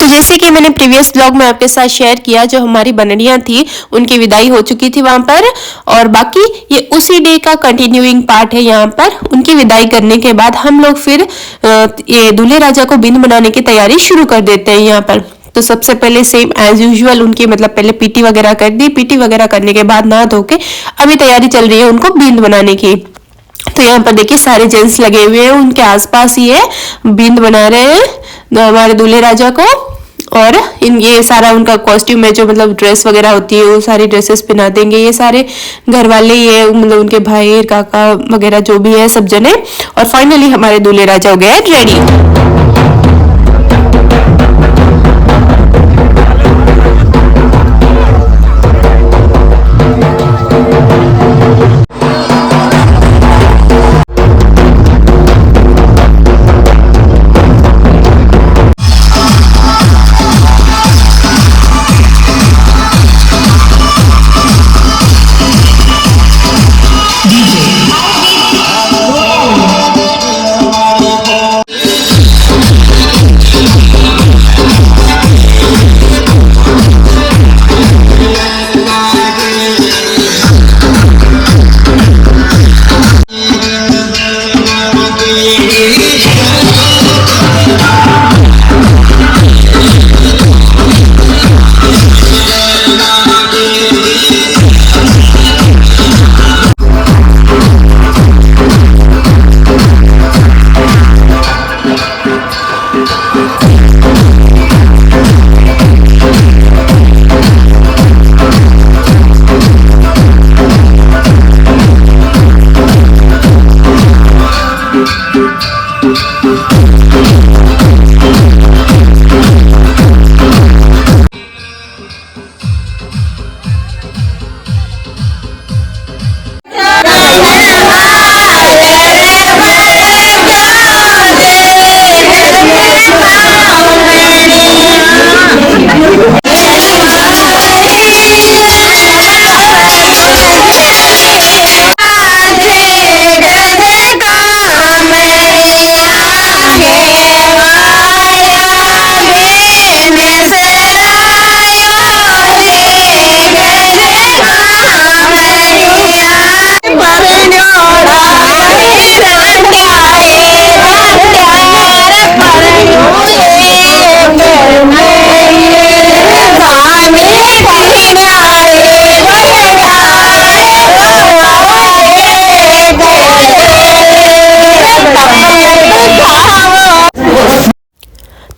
तो जैसे कि मैंने प्रीवियस ब्लॉग में आपके साथ शेयर किया, जो हमारी बनड़ियां थी उनकी विदाई हो चुकी थी वहां पर, और बाकी ये उसी डे का कंटिन्यूइंग पार्ट है। यहाँ पर उनकी विदाई करने के बाद हम लोग फिर ये दूल्हे राजा को बिंद बनाने की तैयारी शुरू कर देते हैं यहाँ पर। तो सबसे पहले सेम एज यूजुअल उनकी मतलब पहले पीटी वगैरह कर दी, पीटी वगैरह करने के बाद नहा धो के अभी तैयारी चल रही है उनको बिंद बनाने की। तो यहाँ पर देखिए सारे जेंट्स लगे हुए हैं, उनके आसपास ये बिंद बना रहे हैं हमारे दूल्हे राजा को। और इन ये सारा उनका कॉस्ट्यूम है, जो मतलब ड्रेस वगैरह होती है वो सारी ड्रेसेस पहना देंगे ये सारे घर वाले, ये मतलब उनके भाई काका वगैरह जो भी है सब जने। और फाइनली हमारे दूल्हे राजा हो गए रेडी।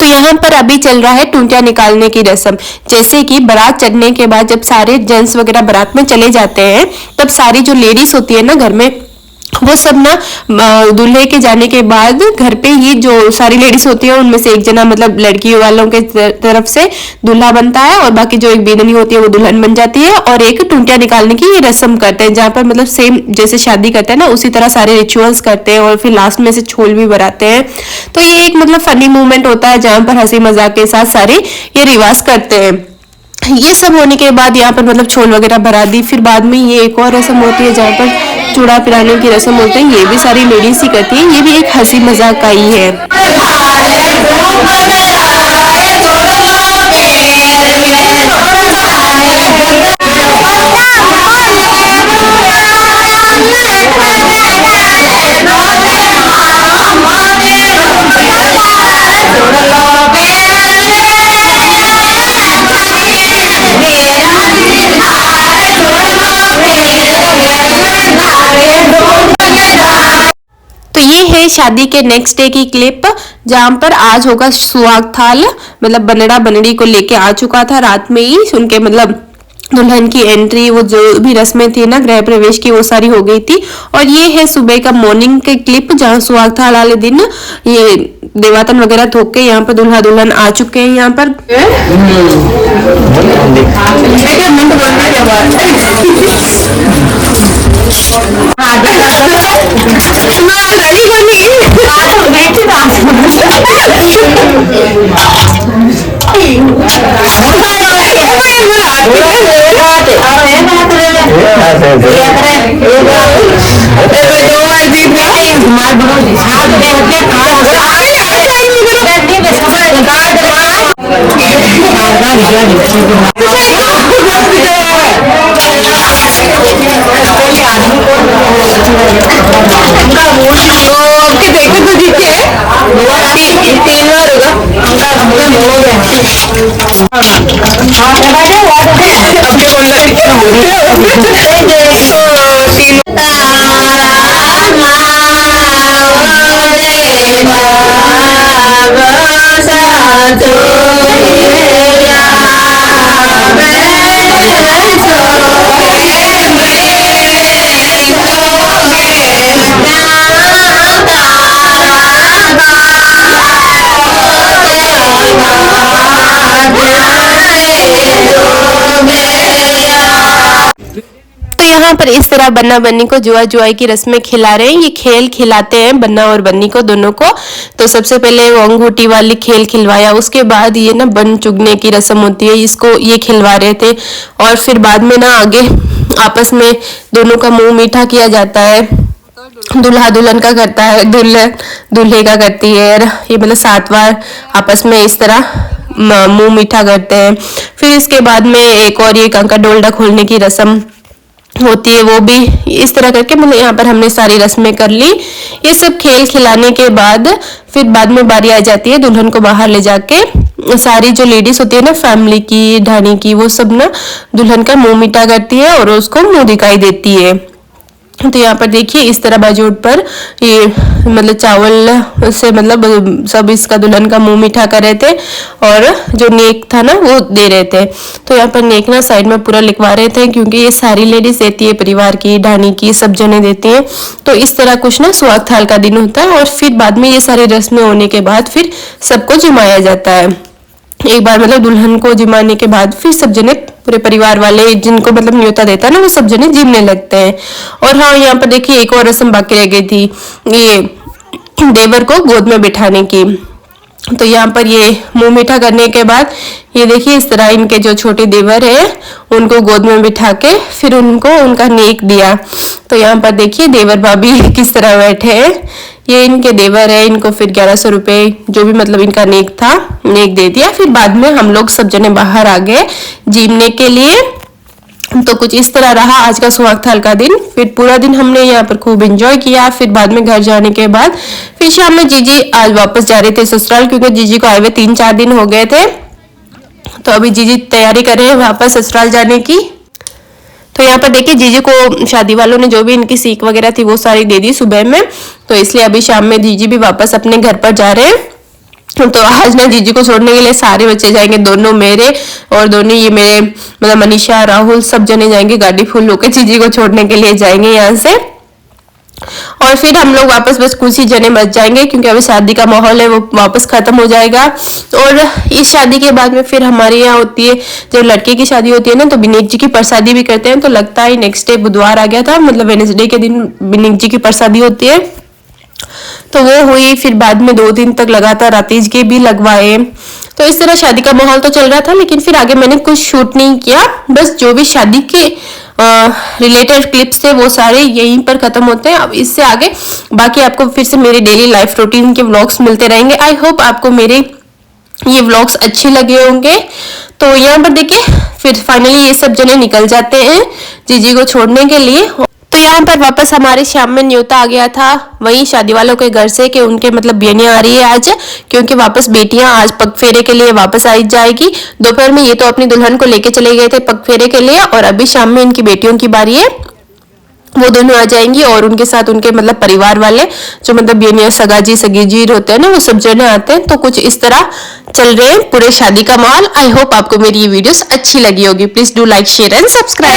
यहाँ पर अभी चल रहा है टूंटिया निकालने की रस्म। जैसे कि बारात चढ़ने के बाद जब सारे जेंट्स वगैरह बारात में चले जाते हैं, तब सारी जो लेडीज होती है ना घर में, वो सब ना दूल्हे के जाने के बाद घर पे ही जो सारी लेडीज होती है उनमें से एक जना मतलब लड़की वालों के तरफ से दूल्हा बनता है, और बाकी जो एक बेदनी होती है वो दुल्हन बन जाती है, और एक टूंटिया निकालने की ये रस्म करते हैं, जहाँ पर मतलब सेम जैसे शादी करते हैं ना उसी तरह सारे रिचुअल्स करते हैं, और फिर लास्ट में से छोल भी भराते हैं। तो ये एक मतलब फनी मूवमेंट होता है जहाँ पर हंसी मजाक के साथ सारे ये रिवाज करते हैं। ये सब होने के बाद यहाँ पर मतलब छोल वगैरह भरा दी। फिर बाद में ये एक और रस्म होती है जहाँ पर चूड़ा पिराने की रस्म होती है, ये भी सारी लेडीज ही करती है, ये भी एक हंसी मजाक का ही है। शादी के नेक्स्ट डे की क्लिप, जहां पर आज होगा सुहाग थाल, मतलब बनड़ा बनड़ी को लेके आ चुका था रात में ही, उनके मतलब दुल्हन की एंट्री, वो जो भी रस्में थी ना गृह प्रवेश की वो सारी हो गई थी। और ये है सुबह का मॉर्निंग के क्लिप, जहाँ सुहाग थाल वाले दिन ये देवातन वगैरह थोक के यहाँ पर दूल्हा दुल्हन आ चुके हैं। यहाँ पर यहाँ पर इस तरह बन्ना बन्नी को जुआ जुआई की रस्में खिला रहे हैं। ये खेल खिलाते हैं बन्ना और बन्नी को, दोनों को। तो सबसे पहले वो अंगूठी वाली खेल खिलवाया, उसके बाद ये ना बन चुगने की रस्म होती है, इसको ये खिलवा रहे थे। और फिर बाद में ना आगे आपस में दोनों का मुंह मीठा किया जाता है। दूल्हा दुल्हन का करता है, दुल्हन दूल्हे का करती है। ये मतलब 7 बार आपस में इस तरह मुंह मीठा करते हैं। फिर इसके बाद में एक और ये कंका डोलडा खोलने की रस्म होती है, वो भी इस तरह करके मतलब यहाँ पर हमने सारी रस्में कर ली। ये सब खेल खिलाने के बाद फिर बाद में बारी आ जाती है दुल्हन को बाहर ले जाके। सारी जो लेडीज होती है ना फैमिली की, ढानी की, वो सब ना दुल्हन का मुंह मीठा करती है और उसको मुंह दिखाई देती है। तो यहाँ पर देखिए इस तरह बाजूट पर ये मतलब चावल से मतलब सब इसका दुल्हन का मुंह मीठा कर रहे थे और जो नेक था ना वो दे रहे थे। तो यहाँ पर नेक ना साइड में पूरा लिखवा रहे थे क्योंकि ये सारी लेडीज देती है, परिवार की, ढानी की, सब जने देती हैं। तो इस तरह कुछ ना सुहाग थाल का दिन होता है और फिर बाद में ये सारी रस्में होने के बाद फिर सबको जिमाया जाता है। एक बार मतलब दुल्हन को जिमाने के बाद फिर सब जने पूरे परिवार वाले जिनको मतलब न्योता देता है ना वो सब जने जिमने लगते हैं। और हाँ यहाँ पर देखिए एक और रस्म बाकी रह गई थी, ये देवर को गोद में बिठाने की। तो यहाँ पर ये मुंह मीठा करने के बाद ये देखिए इस तरह इनके जो छोटे देवर है उनको गोद में बिठा के फिर उनको उनका नेक दिया। तो यहाँ पर देखिए देवर भाभी किस तरह बैठे हैं, ये इनके देवर है। इनको फिर 1100 रुपए जो भी मतलब इनका नेक था नेक दे दिया। फिर बाद में हम लोग सब जने बाहर आ गए जीमने के लिए। तो कुछ इस तरह रहा आज का सुहाग थाल का दिन। फिर पूरा दिन हमने यहाँ पर खूब एंजॉय किया। फिर बाद में घर जाने के बाद फिर शाम में जीजी आज वापस जा रहे थे ससुराल, क्योंकि जीजी को आए हुए 3-4 दिन हो गए थे। तो अभी जीजी तैयारी कर रहे हैं वापस ससुराल जाने की। तो यहाँ पर देखिए जीजी को शादी वालों ने जो भी इनकी सीख वगैरह थी वो सारी दे दी सुबह में। तो इसलिए अभी शाम में जीजी भी वापस अपने घर पर जा रहे हैं। तो आज ना जीजी को छोड़ने के लिए सारे बच्चे जाएंगे, दोनों मेरे और दोनों ये मेरे मतलब मनीषा, राहुल, सब जने जाएंगे, गाड़ी फुल होकर जीजी को छोड़ने के लिए जाएंगे यहाँ से। और फिर हम लोग वापस बस कुछ ही जने बच जाएंगे क्योंकि अभी शादी का माहौल है वो वापस खत्म हो जाएगा। और इस शादी के बाद में फिर हमारे यहाँ होती है, जब लड़के की शादी होती है ना तो विनायक जी की प्रसादी भी करते हैं। तो लगता है नेक्स्ट डे बुधवार आ गया था, मतलब वेडनेसडे के दिन विनायक जी की प्रसादी होती है। तो वो हुई, फिर बाद में 2 दिन तक लगातार आतिश के भी लगवाए। तो इस तरह शादी का माहौल तो चल रहा था, लेकिन फिर आगे मैंने कुछ शूट नहीं किया। बस जो भी शादी के रिलेटेड क्लिप्स थे वो सारे यहीं पर खत्म होते हैं। अब इससे आगे बाकी आपको फिर से मेरे डेली लाइफ रूटीन के व्लॉग्स मिलते रहेंगे। आई होप आपको मेरे ये व्लॉग्स अच्छे लगे होंगे। तो यहाँ पर देखिए फिर फाइनली ये सब जने निकल जाते हैं जीजी को छोड़ने के लिए। तो यहाँ पर वापस हमारे शाम में न्योता आ गया था वही शादी वालों के घर से कि उनके मतलब बेटियां आ रही है आज, क्योंकि वापस बेटियां आज पगफेरे के लिए वापस आई जाएगी। दोपहर में ये तो अपनी दुल्हन को लेके चले गए थे पगफेरे के लिए और अभी शाम में इनकी बेटियों की बारी है, वो दोनों आ जाएंगी और उनके साथ उनके मतलब परिवार वाले जो मतलब बेनिया सगाजी सगीजीर होते हैं ना वो सब जने आते हैं। तो कुछ इस तरह चल रहे हैं पूरे शादी का माहौल। आई होप आपको मेरी ये वीडियोस अच्छी लगी होगी। Please do like, share and subscribe.